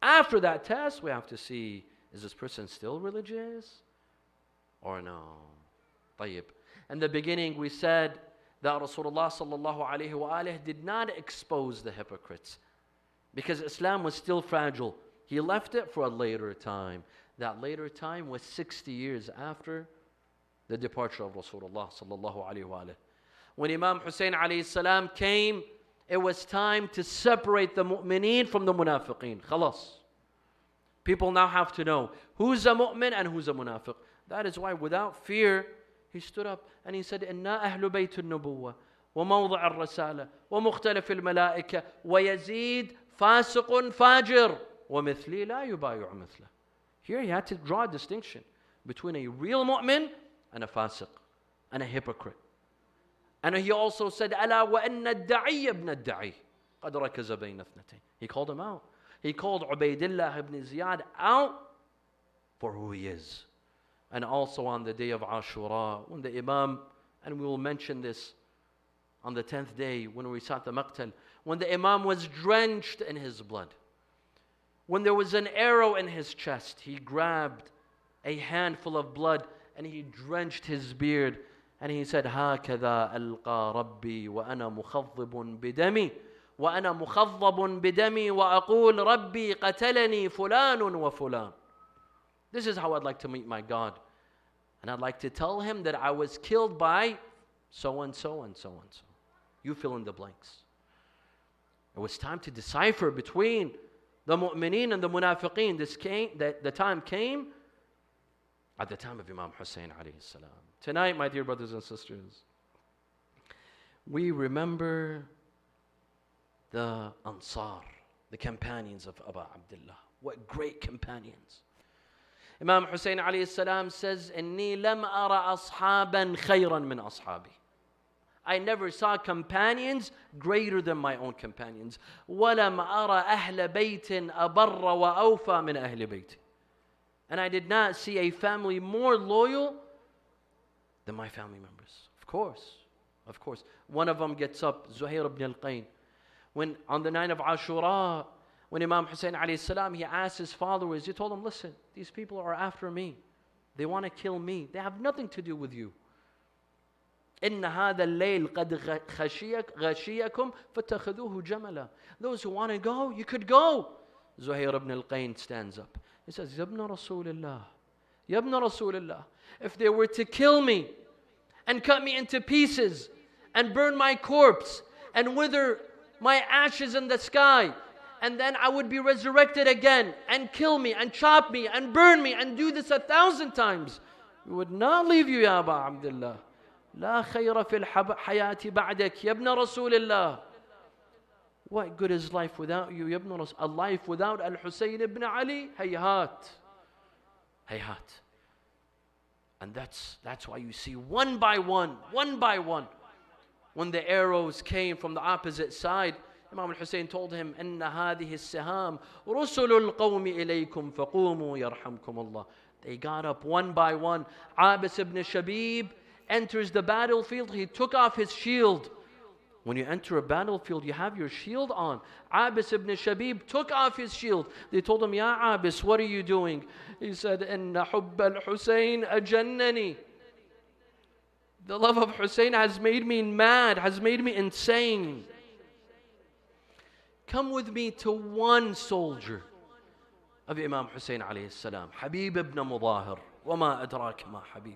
After that test, we have to see, is this person still religious or no? طيب. In the beginning, we said that Rasulullah sallallahu alayhi wa alihi did not expose the hypocrites because Islam was still fragile. He left it for a later time. That later time was 60 years after the departure of Rasulullah sallallahu alayhi wa alihi. When Imam Hossein alayhi salam came, it was time to separate the mu'mineen from the munafiqeen. Khalas. People now have to know who's a mu'min and who's a munafiq. That is why without fear, he stood up and he said, إِنَّا أَهْلُ بَيْتُ النُّبُوَّةِ وَمَوْضِعَ الرَّسَالَةِ وَمُخْتَلِفِ الْمَلَائِكَةِ وَيَزِيد فَاسِقٌ فَاجِرٌ وَمِثْلِي لَا يُبَايُعُ مِثْلَهُ. Here he had to draw a distinction between a real mu'min and a fasiq and a hypocrite. And he also said, أَلَا وَأَنَّ الدَّعِيَّ ابْنَ الدَّعِيِّ قَدْ رَكَزَ بَيْنَ اثْنَتَيْنِ. He called him out. He called Ubaydillah ibn Ziyad out for who he is. And also on the day of Ashura, when the Imam, and we will mention this on the 10th day when we recite the Maqtal, when the Imam was drenched in his blood, when there was an arrow in his chest, he grabbed a handful of blood and he drenched his beard and he said, هَكَذَا أَلْقَى رَبِّي وَأَنَا مُخَضِّبٌ بِدَمِي وأنا مخضب بدمي وأقول ربي قتلني فلان وفلان. This is how I'd like to meet my God. And I'd like to tell him that I was killed by so and so and so and so. You fill in the blanks. It was time to decipher between the mu'mineen and the munafiqeen. The time came at the time of Imam Hossein alayhi salam. Tonight, my dear brothers and sisters, we remember the Ansar, the companions of Abu Abdullah. What great companions. Imam Hussein alayhi salam says, إِنِّي لَمْ أَرَ أَصْحَابًا خَيْرًا مِنْ أَصْحَابِي. I never saw companions greater than my own companions. وَلَمْ أَرَ أَهْلَ بَيْتٍ أَبَرَّ وَأَوْفَى مِنْ أَهْلِ بَيْتٍ. And I did not see a family more loyal than my family members. Of course. One of them gets up, Zuhair ibn al-Qayn. When on the night of Ashura, when Imam Hussein alayhi salam, he asked his followers, he told them, listen, these people are after me. They want to kill me. They have nothing to do with you. إِنَّ هَذَا اللَّيْلِ قَدْ غَشِيَكُمْ فَاتَّخِذُوهُ جَمَلًا. Those who want to go, you could go. Zuhair ibn al-Qayn stands up. He says, يَبْنَ رَسُولِ اللَّهِ يَبْنَ رَسُولِ اللَّهِ. If they were to kill me and cut me into pieces and burn my corpse and wither my ashes in the sky, and then I would be resurrected again and kill me and chop me and burn me and do this 1,000 times, we would not leave you, Ya Aba Abdullah. لا خير في الحياة بعدك يا ابن رسول الله. What good is life without you, Ya ibn Rasul? A life without Al-Hussein ibn Ali? Hayhat. And that's why you see one by one, when the arrows came from the opposite side, Imam al-Hussein told him, إِنَّ هَذِهِ السِّهَامِ رُسُلُ الْقَوْمِ إِلَيْكُمْ فَقُومُوا يَرْحَمْكُمُ اللَّهِ. They got up one by one. Abis ibn Shabib enters the battlefield. He took off his shield. When you enter a battlefield, you have your shield on. Abis ibn Shabib took off his shield. They told him, Ya Abis, what are you doing? He said, إِنَّ حُبَّ الْحُسَيْنِ أَجَنَّنِي. The love of Hussein has made me mad, has made me insane. Come with me to one soldier of Imam Hussein alayhi salam, Habib ibn Mudahir. وَمَا أَدْرَاكَ مَا Habib.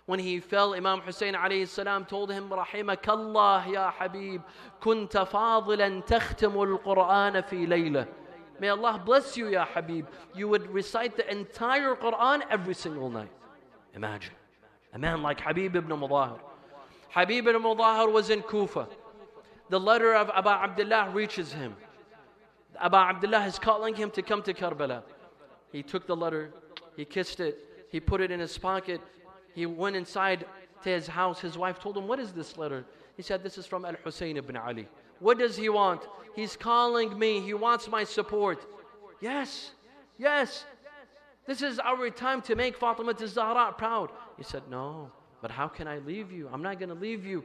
When he fell, Imam Hussein alayhi salam told him, رحمك الله يا حبيب كنت فاضلا تختم القرآن في ليلة. May Allah bless you, Ya Habib. You would recite the entire Quran every single night. Imagine. A man like Habib ibn Mudahir. Habib ibn Mudahir was in Kufa. The letter of Abu Abdullah reaches him. Abu Abdullah is calling him to come to Karbala. He took the letter, he kissed it, he put it in his pocket. He went inside to his house. His wife told him, what is this letter? He said, this is from Al-Hussein ibn Ali. What does he want? He's calling me. He wants my support. Yes. This is our time to make Fatima az-Zahra proud. He said, no, but how can I leave you? I'm not going to leave you.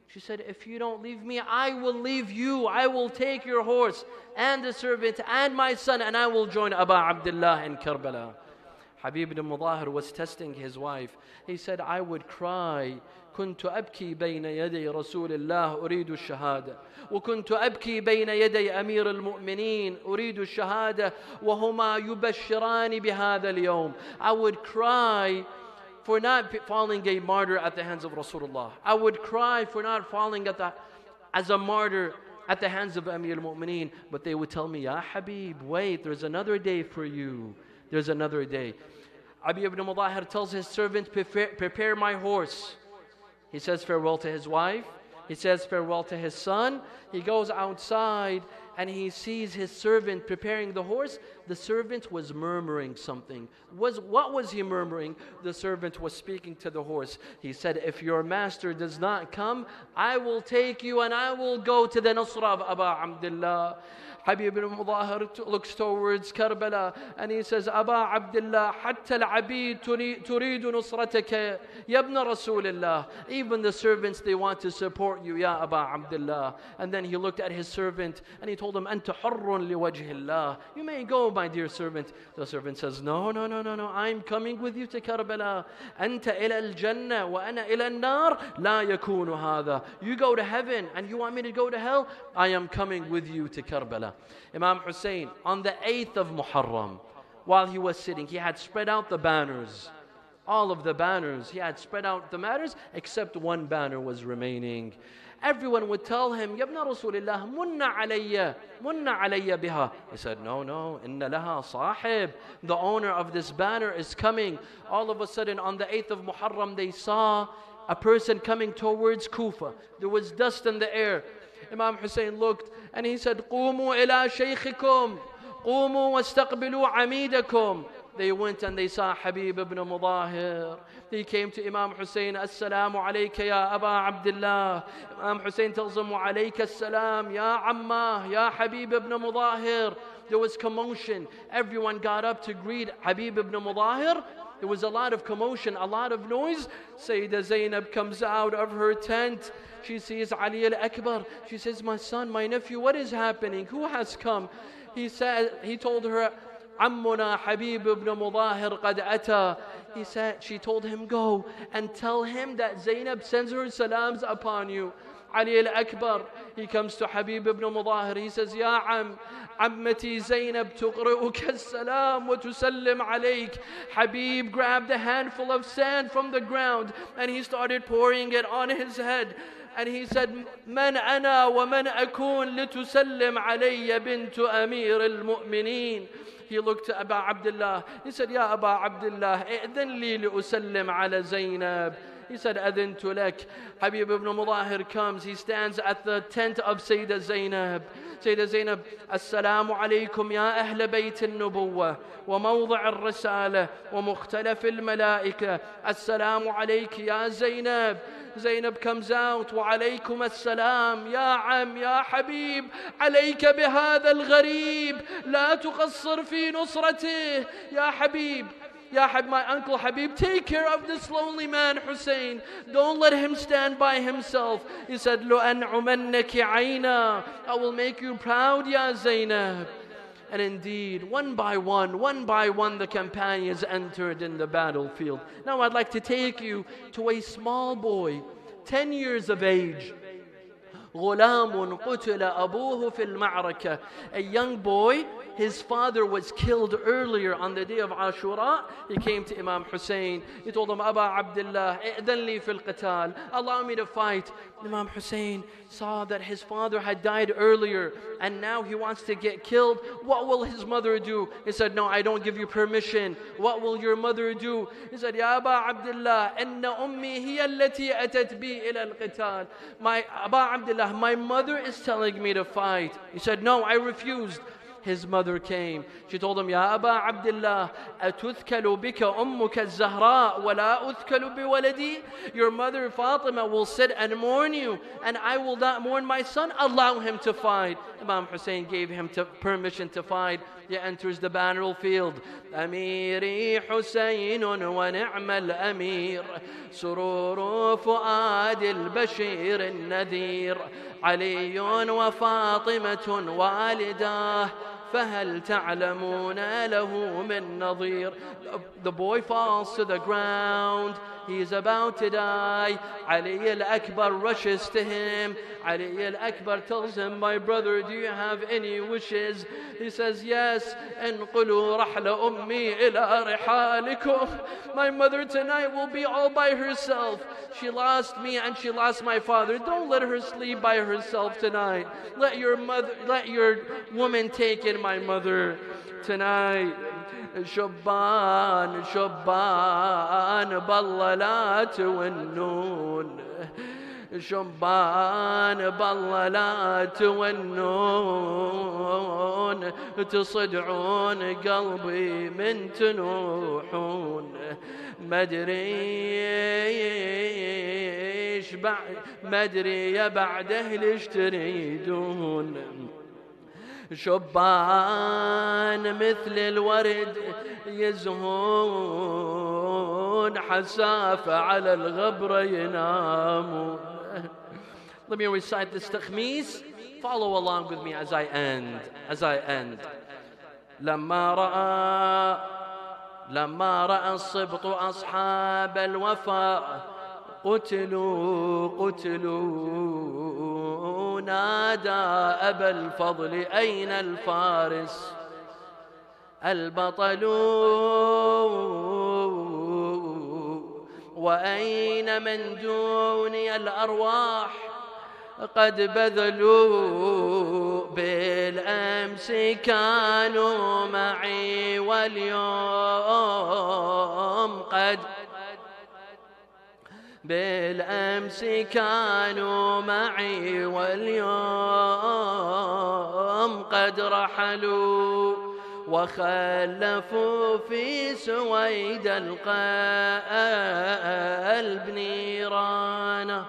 She said, if you don't leave me, I will leave you. I will take your horse and the servant and my son, and I will join Abu Abdullah in Karbala. Habib ibn Mudahir was testing his wife. He said, I would cry. كنت أبكي بين يدي رسول الله أريد الشهادة وكنت أبكي بين يدي أمير المؤمنين أريد الشهادة وهما يبشران بهذا اليوم. I would cry for not falling a martyr at the hands of Rasulullah. I would cry for not falling as a martyr at the hands of Amir al-Mu'mineen. But they would tell me, Ya Habib, wait, there's another day for you. There's another day. Abi ibn Mudahir tells his servant, prepare my horse. He says farewell to his wife. He says farewell to his son. He goes outside and he sees his servant preparing the horse. The servant was murmuring something. What was he murmuring? The servant was speaking to the horse. He said, if your master does not come, I will take you and I will go to the Nusra of Aba Abdullah. Habib ibn Mudahir looks towards Karbala and he says, Aba Abdullah, hatta al-abid turidu nusrataka, yabna Rasulullah. Even the servants, they want to support you, Ya Aba Abdullah. And then he looked at his servant and he told him, Anta hurrun liwajhillah. You may go, my dear servant. The servant says, no, I'm coming with you to Karbala. Anta ila al-jannah wa ana ila al-nar, la yakunu hadha. You go to heaven and you want me to go to hell? I am coming with you to Karbala. Imam Hussein, on the 8th of Muharram, while he was sitting, he had spread out the banners. All of the banners, he had spread out the banners, except one banner was remaining. Everyone would tell him, Yabna Rasulillah, munna alayya biha. He said, no, inna laha sahib. The owner of this banner is coming. All of a sudden, on the 8th of Muharram, they saw a person coming towards Kufa. There was dust in the air. Imam Hussein looked and he said, قوموا إلى شيخكم قوموا واستقبلوا عميدكم. They went and they saw Habib ibn Mudahir. They came to Imam Hussein, Assalamu alayka ya Aba Abdullah. Imam Hussein tells them, Wa alayka assalam ya Amma, ya Habib ibn Mudahir. There was commotion. Everyone got up to greet Habib ibn Mudahir. There was a lot of commotion, a lot of noise. Sayyidah Zainab comes out of her tent. She sees Ali al-Akbar. She says, my son, my nephew, what is happening? Who has come? He told her, Ammuna Habib ibn Mudahir qad ata. She told him, go and tell him that Zainab sends her salams upon you. Ali al-Akbar, he comes to Habib ibn Mudahir. He says, Ya Ammati Zainab tuqri'uka as-salam wa tusallim alayk. Habib grabbed a handful of sand from the ground and he started pouring it on his head. And he said, Man ana wa man akun litusallim alayya bintu Amir al-Mu'mineen. He looked to Aba Abdullah. He said, Ya Aba Abdullah, i'dhan li li'usallim ala Zainab. He said, Adhintu lak. Habib ibn Mudahir comes. He stands at the tent of Sayyidah Zainab. Sayyidah Zainab, Assalamu alaykum ya ahla bayt al-nubuwah wa mawdi' al-risalah wa mukhtalaf al-malaika. Assalamu alayki ya Zainab. Zainab comes out, wa alaykum assalam, ya Am, ya Habib, alayka bihadha al-gharib, la tuqassir fi nusratih. Ya Habib, my uncle Habib, take care of this lonely man, Hussein. Don't let him stand by himself. He said, Lo an'umannaki ayna. I will make you proud, ya Zainab. And indeed, one by one, the companions entered in the battlefield. Now I'd like to take you to a small boy, 10 years of age. غلام قتل أبوه في المعركة. A young boy, his father was killed earlier on the day of Ashura. He came to Imam Hussein. He told him, Aba Abdullah, إذن لي في القتال. Allow me to fight. Imam Hussein saw that his father had died earlier and now he wants to get killed. What will his mother do? He said, no, I don't give you permission. What will your mother do? He said, Ya Aba Abdullah, inna ummi hiya allati atat bi ila al-qital. My Aba Abdullah, my mother is telling me to fight. He said, no, I refused. His mother came. She told him, Ya Aba Abdullah, أتذكل بك أمك الزهراء ولا أذكل بولدي. Your mother Fatima will sit and mourn you, and I will not mourn my son. Allow him to fight. Imam Hussein gave him permission to fight. He enters the battlefield. أميري حسين ونعم الأمير سرور فؤاد البشير النذير علي وفاطمة والداه فهل تعلمون له من نظير. The boy falls to the ground He is about to die. Ali al-Akbar rushes to him. Ali al-Akbar tells him, my brother, do you have any wishes? He says, yes. انقلوا رحل أمي إلى رحالكم. My mother tonight will be all by herself. She lost me and she lost my father. Don't let her sleep by herself tonight. Let your woman take in my mother tonight. شبان شبان بالله لا تونون. شبان بالله لا تونون. تصدعون قلبي من تنوحون. مدري يا بعده ليش تريدون. شبان مثل الورد يزهون. حسافة على الغبرة ينامون. Let me recite this تخميس. Follow along with me as I end. لما رأى الصبط أصحاب الوفاء قتلوا نادى أبا الفضل أين الفارس البطل وأين من دوني الأرواح قد بذلوا بالأمس كانوا معي واليوم قد بالأمس كانوا معي واليوم قد رحلوا وخلفوا في سويد القلب نيرانا.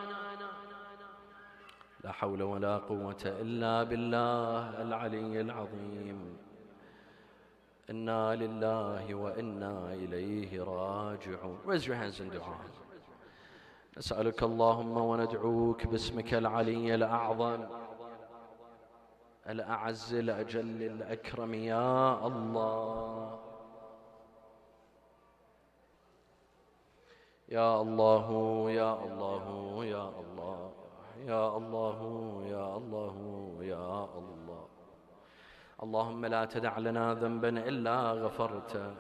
لا حول ولا قوة إلا بالله العلي العظيم. إنا لله وإنا إليه راجعون. Raise your hands in dua. نسألك اللهم وندعوك باسمك العلي الأعظم الأعز الأجل الأكرم يا الله. يا الله يا الله يا الله يا الله يا الله يا الله. اللهم لا تدع لنا ذنبا إلا غفرته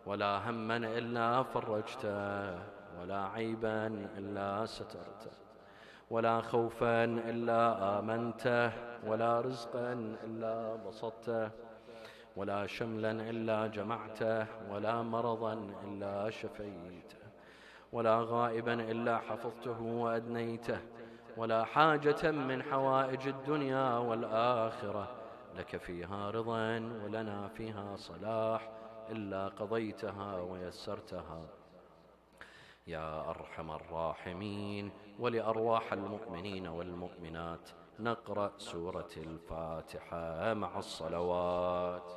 ولا هما إلا فرجته ولا عيبا إلا سترته ولا خوفا إلا آمنته ولا رزقا إلا بسطته ولا شملا إلا جمعته ولا مرضا إلا شفيته ولا غائبا إلا حفظته وأدنيته ولا حاجة من حوائج الدنيا والآخرة لك فيها رضا ولنا فيها صلاح إلا قضيتها ويسرتها يا أرحم الراحمين. ولأرواح المؤمنين والمؤمنات نقرأ سورة الفاتحة مع الصلوات.